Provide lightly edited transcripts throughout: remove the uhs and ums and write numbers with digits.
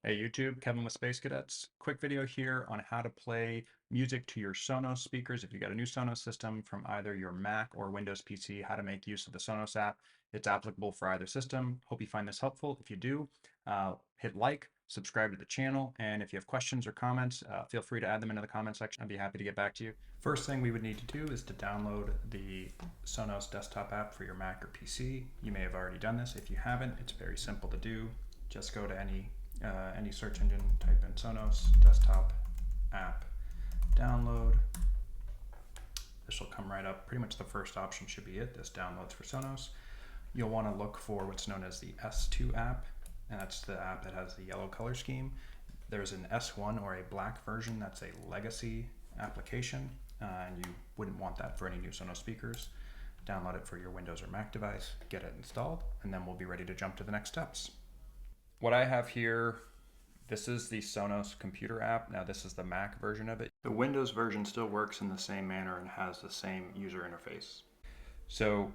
Hey YouTube, Kevin with Space Cadets. Quick video here on how to play music to your Sonos speakers. If you got a new Sonos system from either your Mac or Windows PC, how to make use of the Sonos app. It's applicable for either system. Hope you find this helpful. If you do, hit like, subscribe to the channel, and if you have questions or comments, feel free to add them into the comment section. I'd be happy to get back to you. First thing we would need to do is to download the Sonos Desktop app for your Mac or PC. You may have already done this. If you haven't, it's very simple to do. Just go to any search engine, type in Sonos Desktop app, download. This will come right up. Pretty much the first option should be it, this downloads for Sonos. You'll want to look for what's known as the S2 app, and that's the app that has the yellow color scheme. There's an S1 or a black version, that's a legacy application, and you wouldn't want that for any new Sonos speakers. Download it for your Windows or Mac device, get it installed, and then we'll be ready to jump to the next steps. What I have here, this is the Sonos computer app. Now this is the Mac version of it. The Windows version still works in the same manner and has the same user interface. So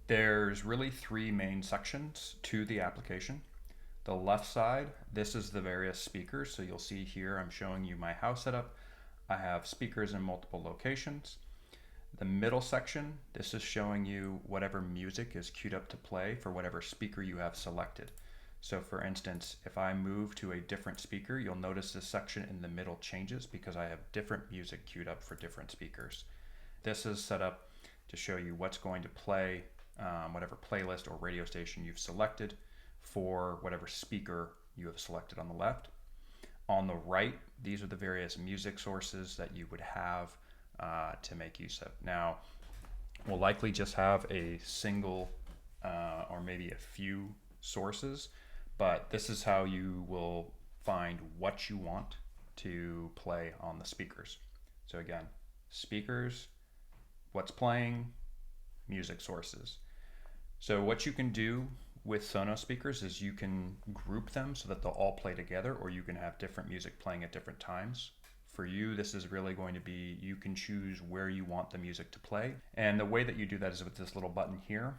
there's really three main sections to the application. The left side, this is the various speakers. So you'll see here, I'm showing you my house setup. I have speakers in multiple locations. The middle section, this is showing you whatever music is queued up to play for whatever speaker you have selected. So for instance, if I move to a different speaker, you'll notice this section in the middle changes because I have different music queued up for different speakers. This is set up to show you what's going to play, whatever playlist or radio station you've selected for whatever speaker you have selected on the left. On the right, these are the various music sources that you would have to make use of. Now, we'll likely just have a single or maybe a few sources, but this is how you will find what you want to play on the speakers. So again, speakers, what's playing, music sources. So what you can do with Sonos speakers is you can group them so that they'll all play together, or you can have different music playing at different times. For you, this is really going to be, you can choose where you want the music to play. And the way that you do that is with this little button here.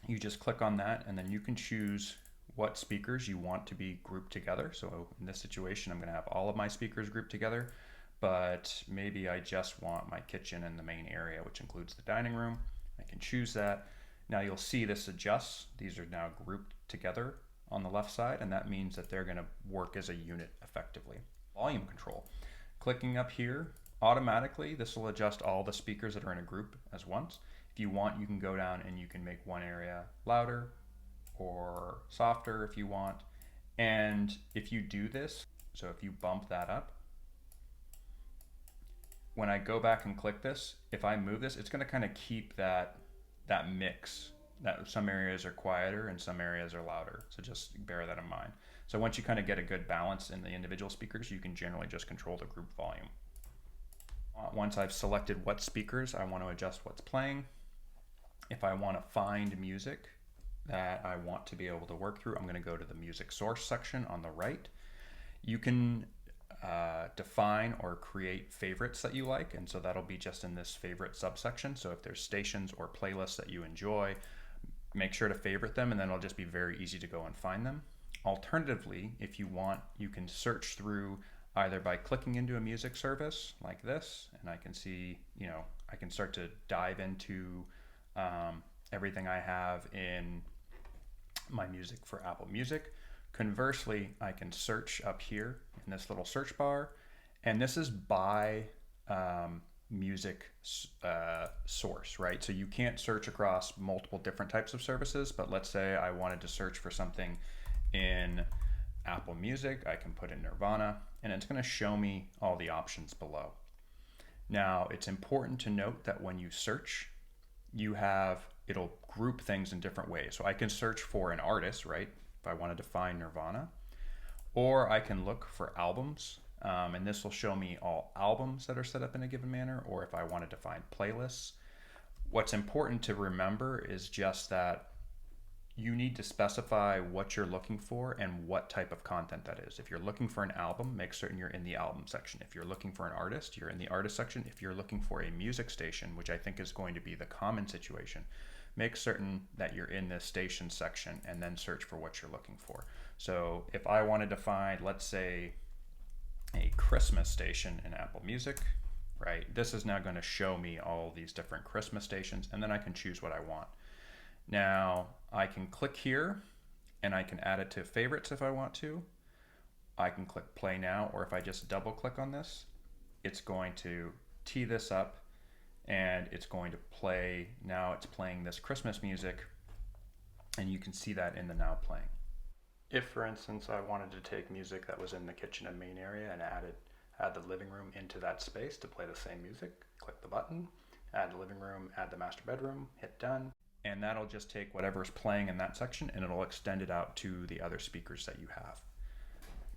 You just click on that and then you can choose what speakers you want to be grouped together. So in this situation, I'm gonna have all of my speakers grouped together, but maybe I just want my kitchen and the main area, which includes the dining room. I can choose that. Now you'll see this adjusts. These are now grouped together on the left side, and that means that they're gonna work as a unit effectively. Volume control. Clicking up here, automatically this will adjust all the speakers that are in a group as once. If you want, you can go down and you can make one area louder or softer if you want. And if you do this, so if you bump that up, when I go back and click this, if I move this, it's going to kind of keep that mix, that some areas are quieter and some areas are louder. So just bear that in mind. So once you kind of get a good balance in the individual speakers, you can generally just control the group volume. Once I've selected what speakers I want to adjust what's playing, if I want to find music that I want to be able to work through, I'm going to go to the music source section on the right. You can define or create favorites that you like, and so that'll be just in this favorite subsection. So if there's stations or playlists that you enjoy, make sure to favorite them, and then it'll just be very easy to go and find them. Alternatively, if you want, you can search through either by clicking into a music service like this, and I can see, I can start to dive into everything I have in my music for Apple Music. Conversely, I can search up here in this little search bar, and this is by music source, right? So you can't search across multiple different types of services, but let's say I wanted to search for something in Apple Music, I can put in Nirvana, and it's going to show me all the options below. Now, it's important to note that when you search, it'll group things in different ways. So I can search for an artist, right? If I wanted to find Nirvana, or I can look for albums, and this will show me all albums that are set up in a given manner, or if I wanted to find playlists. What's important to remember is just that you need to specify what you're looking for and what type of content that is. If you're looking for an album, make certain you're in the album section. If you're looking for an artist, you're in the artist section. If you're looking for a music station, which I think is going to be the common situation, make certain that you're in this station section and then search for what you're looking for. So if I wanted to find, let's say, a Christmas station in Apple Music, right? This is now going to show me all these different Christmas stations, and then I can choose what I want. Now I can click here and I can add it to favorites if I want to. I can click play now, or if I just double click on this, it's going to tee this up and it's going to play. Now it's playing this Christmas music, and you can see that in the now playing. If, for instance, I wanted to take music that was in the kitchen and main area and add the living room into that space to play the same music, click the button, add the living room, add the master bedroom, hit done, and that'll just take whatever's playing in that section and it'll extend it out to the other speakers that you have.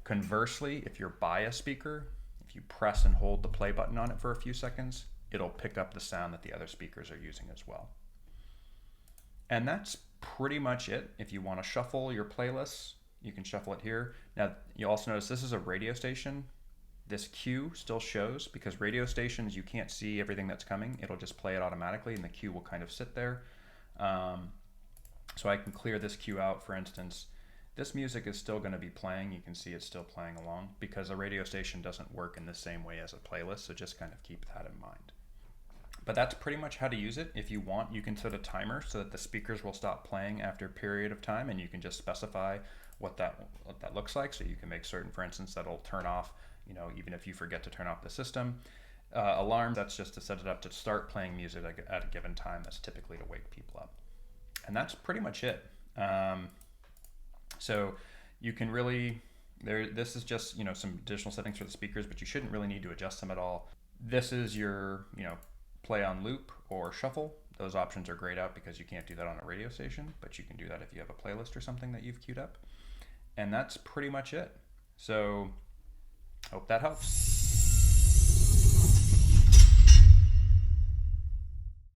Conversely, if you're by a speaker, if you press and hold the play button on it for a few seconds, it'll pick up the sound that the other speakers are using as well. And that's pretty much it. If you want to shuffle your playlists, you can shuffle it here. Now, you also notice this is a radio station. This queue still shows, because radio stations, you can't see everything that's coming. It'll just play it automatically and the queue will kind of sit there. So I can clear this queue out. For instance, this music is still going to be playing. You can see it's still playing along because a radio station doesn't work in the same way as a playlist. So just kind of keep that in mind. But that's pretty much how to use it. If you want, you can set a timer so that the speakers will stop playing after a period of time, and you can just specify what that looks like. So you can make certain, for instance, that'll turn off, even if you forget to turn off the system. Alarm, that's just to set it up to start playing music at a given time. That's typically to wake people up. And that's pretty much it. So you can really, this is just, some additional settings for the speakers, but you shouldn't really need to adjust them at all. This is your, play on loop or shuffle. Those options are grayed out because you can't do that on a radio station, but you can do that if you have a playlist or something that you've queued up. And that's pretty much it. So hope that helps.